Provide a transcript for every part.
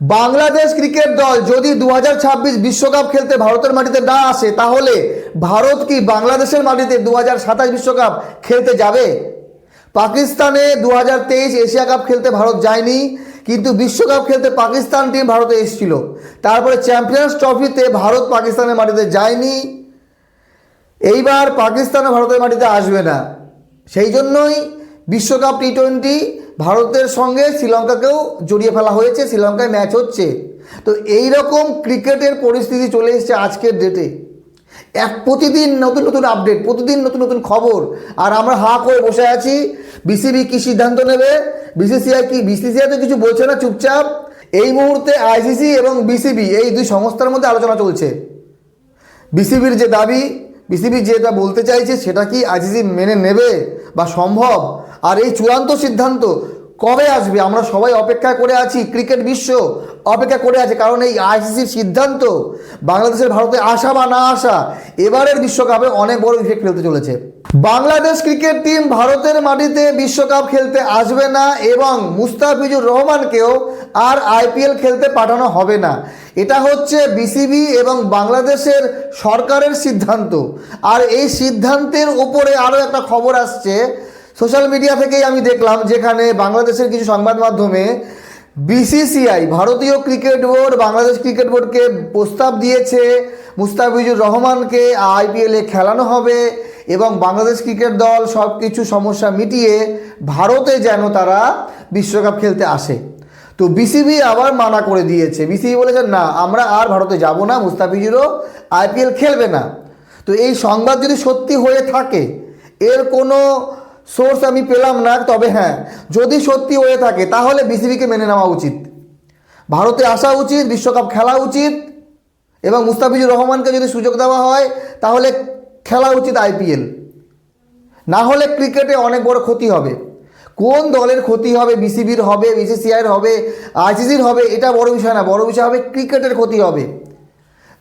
Bangladesh cricket দল যদি 2026 বিশ্বকাপ খেলতে ভারতের মাটিতে না আসে, তাহলে ভারত কি বাংলাদেশের মাটিতে 2027 বিশ্বকাপ খেলতে যাবে? পাকিস্তানে 2023 এশিয়া কাপ খেলতে ভারত যায়নি, কিন্তু বিশ্বকাপ খেলতে পাকিস্তান টিম ভারতে এসেছিল। তারপরে চ্যাম্পিয়ন্স ট্রফিতে ভারত পাকিস্তানের মাটিতে যায়নি। এইবার পাকিস্তানও ভারতের মাটিতে আসবে না। সেই জন্যই বিশ্বকাপ টি20 ভারতের সঙ্গে শ্রীলঙ্কাকেও জড়িয়ে ফেলা হয়েছে, শ্রীলঙ্কায় ম্যাচ হচ্ছে। তো এই রকম ক্রিকেটের পরিস্থিতি চলে এসেছে আজকের ডেটে। প্রতিদিন নতুন নতুন আপডেট, প্রতিদিন নতুন নতুন খবর, আর আমরা হা করে বসে আছি। বিসিবি কি সিদ্ধান্ত নেবে, বিসিসিআই তো কিছু বলছে না, চুপচাপ। এই মুহূর্তে আইসিসি এবং বিসিবি এই দুই সংস্থার মধ্যে আলোচনা চলছে। বিসিবির যে দাবি, বিসিবি যেটা বলতে চাইছে, সেটা কি আইসিসি মেনে নেবে বা সম্ভব? আর এই চূড়ান্ত সিদ্ধান্ত কবে আসবে আমরা সবাই অপেক্ষা করে আছি, ক্রিকেট বিশ্ব অপেক্ষা করে আছে। কারণ এই আইসিসির সিদ্ধান্ত বাংলাদেশের ভারতে আসা বা না আসা এবারের বিশ্বকাপে অনেক বড় ইফেক্ট ফেলতে চলেছে। বাংলাদেশ ক্রিকেট টিম ভারতের মাটিতে বিশ্বকাপ খেলতে আসবে না এবং মুস্তাফিজুর রহমানকেও আর আইপিএল খেলতে পাঠানো হবে না। এটা হচ্ছে বিসিবি এবং বাংলাদেশের সরকারের সিদ্ধান্ত। আর এই সিদ্ধান্তের উপরে আরও একটা খবর আসছে সোশ্যাল মিডিয়া থেকেই আমি দেখলাম, যেখানে বাংলাদেশের কিছু সংবাদ মাধ্যমে বিসিসিআই ভারতীয় ক্রিকেট বোর্ড বাংলাদেশ ক্রিকেট বোর্ডকে প্রস্তাব দিয়েছে মুস্তাফিজুর রহমানকে আইপিএলে খেলানো হবে এবং বাংলাদেশ ক্রিকেট দল সব কিছু সমস্যা মিটিয়ে ভারতে যেন তারা বিশ্বকাপ খেলতে আসে। তো বিসিবি আবার মানা করে দিয়েছে। বিসিবি বলেছে না, আমরা আর ভারতে যাব না, মুস্তাফিজুরও আইপিএল খেলবে না। তো এই সংবাদ যদি সত্যি হয়ে থাকে, এর কোনো সোর্স আমি পেলাম না, তবে হ্যাঁ, যদি সত্যি হয়ে থাকে তাহলে বিসিবিকে মেনে নেওয়া উচিত, ভারতে আসা উচিত, বিশ্বকাপ খেলা উচিত এবং মুস্তাফিজুর রহমানকে যদি সুযোগ দেওয়া হয় তাহলে খেলা উচিত আইপিএল। না হলে ক্রিকেটে অনেক বড় ক্ষতি হবে। কোন দলের ক্ষতি হবে, বিসিবির হবে, বিসিসিআইয়ের হবে, আইসিসির হবে, এটা বড় বিষয় না। বড় বিষয় হবে ক্রিকেটের ক্ষতি হবে।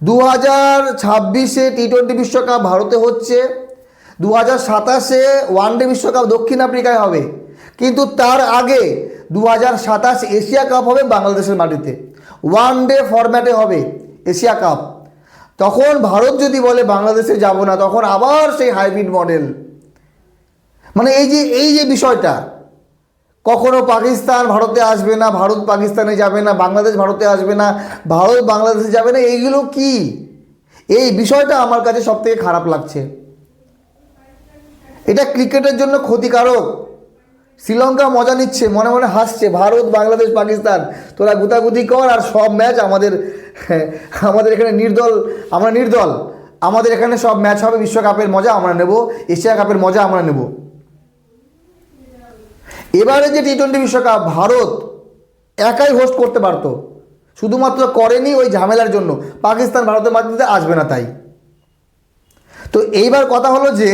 2026 টি20 বিশ্বকাপ ভারতে হচ্ছে, 2027 ওয়ানডে বিশ্বকাপ দক্ষিণ আফ্রিকায় হবে, কিন্তু তার আগে 2027 এশিয়া কাপ হবে বাংলাদেশের মাটিতে, ওয়ানডে ফরম্যাটে হবে এশিয়া কাপ। তখন ভারত যদি বলে বাংলাদেশে যাব না, তখন আবার সেই হাইব্রিড মডেল। মানে এই যে বিষয়টা, কখনো পাকিস্তান ভারতে আসবে না, ভারত পাকিস্তানে যাবে না, বাংলাদেশ ভারতে আসবে না, ভারত বাংলাদেশে যাবে না, এইগুলো কি? এই বিষয়টা আমার কাছে সবথেকে খারাপ লাগছে। এটা ক্রিকেটের জন্য ক্ষতিকারক। শ্রীলঙ্কা মজা নিচ্ছে, মনে মনে হাসছে, ভারত বাংলাদেশ পাকিস্তান তোরা গুতাগুতি কর, আর সব ম্যাচ আমাদের এখানে আমরা নির্দল, আমাদের এখানে সব ম্যাচ হবে, বিশ্বকাপের মজা আমরা নেব, এশিয়া কাপের মজা আমরা নেব। এবারে যে টি20 বিশ্বকাপ ভারত একাই হোস্ট করতে পারতো, শুধুমাত্র করেনি ওই ঝামেলার জন্য, পাকিস্তান ভারতের মাটিতে আসবে না তাই। তো এইবার কথা হলো যে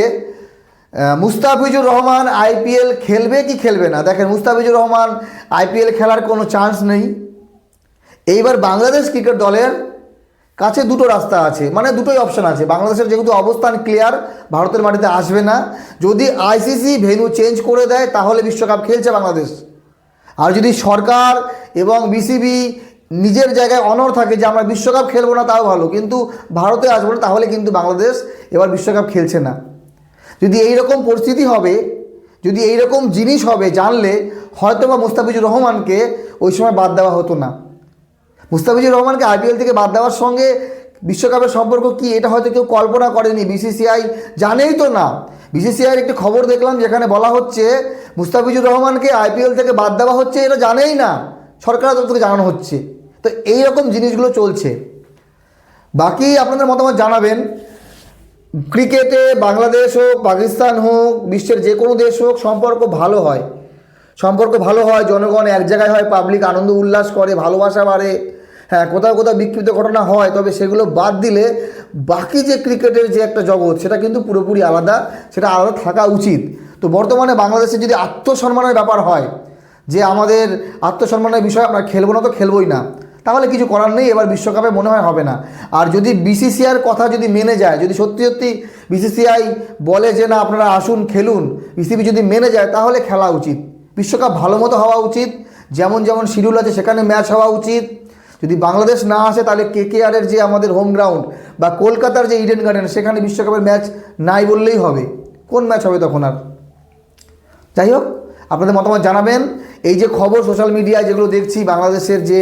মুস্তাফিজুর রহমান আইপিএল খেলবে কি খেলবে না। দেখেন, মুস্তাফিজুর রহমান আইপিএল খেলার কোনো চান্স নেই। এইবার বাংলাদেশ ক্রিকেট দলের কাছে দুটো রাস্তা আছে, মানে দুটোই অপশান আছে। বাংলাদেশের যেহেতু অবস্থান ক্লিয়ার, ভারতের মাটিতে আসবে না। যদি আইসিসি ভেন্যু চেঞ্জ করে দেয় তাহলে বিশ্বকাপ খেলছে বাংলাদেশ। আর যদি সরকার এবং বিসিবি নিজের জায়গায় অনড় থাকে যে আমরা বিশ্বকাপ খেলবো না, তাও ভালো, কিন্তু ভারতে আসবো না, তাহলে কিন্তু বাংলাদেশ এবার বিশ্বকাপ খেলছে না। যদি এই রকম পরিস্থিতি হবে, যদি এই রকম জিনিস হবে, জানলে হয়তো বা মুস্তাফিজুর রহমানকে ওই সময় বাদ দেওয়া হতো না। মুস্তাফিজুর রহমানকে আইপিএল থেকে বাদ দেওয়ার সঙ্গে বিশ্বকাপের সম্পর্ক কি, এটা হয়তো কেউ কল্পনা করেনি, বিসিসিআই জানেই তো না। বিসিসিআইয়ের একটি খবর দেখলাম যেখানে বলা হচ্ছে মুস্তাফিজুর রহমানকে আইপিএল থেকে বাদ দেওয়া হচ্ছে, এটা জানেই না, সরকারের তরফ থেকে জানানো হচ্ছে। তো এই রকম জিনিসগুলো চলছে। বাকি আপনাদের মতামত জানাবেন। ক্রিকেটে বাংলাদেশ হোক, পাকিস্তান হোক, বিশ্বের যে কোনো দেশ হোক, সম্পর্ক ভালো হয়, জনগণ এক জায়গায় হয়, পাবলিক আনন্দ উল্লাস করে, ভালোবাসা বাড়ে। হ্যাঁ, কোথাও কোথাও বিক্ষিপ্ত ঘটনা হয়, তবে সেগুলো বাদ দিলে বাকি যে ক্রিকেটের যে একটা জগৎ, সেটা কিন্তু পুরোপুরি আলাদা, সেটা আলাদা থাকা উচিত। তো বর্তমানে বাংলাদেশে যদি আত্মসম্মানের ব্যাপার হয়, যে আমাদের আত্মসম্মানের বিষয়, আমরা খেলবো না তো খেলবোই না, তাহলে কিছু করার নেই, এবার বিশ্বকাপে মনে হয় হবে না। আর যদি বিসিসিআইয়ের কথা যদি মেনে যায়, যদি সত্যি সত্যি বিসিসিআই বলে যে না আপনারা আসুন খেলুন, বিসিবি যদি মেনে যায়, তাহলে খেলা উচিত। বিশ্বকাপ ভালো মতো হওয়া উচিত, যেমন যেমন শিডিউল আছে সেখানে ম্যাচ হওয়া উচিত। যদি বাংলাদেশ না আসে তাহলে কেকেআরের যে আমাদের হোম গ্রাউন্ড বা কলকাতার যে ইডেন গার্ডেন সেখানে বিশ্বকাপের ম্যাচ নাই বললেই হবে। কোন ম্যাচ হবে তখন আর? যাই হোক, আপনাদের মতামত জানাবেন। এই যে খবর সোশ্যাল মিডিয়ায় যেগুলো দেখছি, বাংলাদেশের যে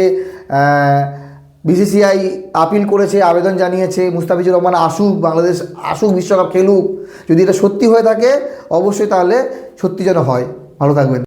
বিসিসিআই আপিল করেছে, আবেদন জানিয়েছে, মুস্তাফিজুর রহমান আসুক, বাংলাদেশ আসুক, বিশ্বকাপ খেলুক, যদি এটা সত্যি হয়ে থাকে অবশ্যই তাহলে সত্যি যেন হয়। ভালো থাকবেন।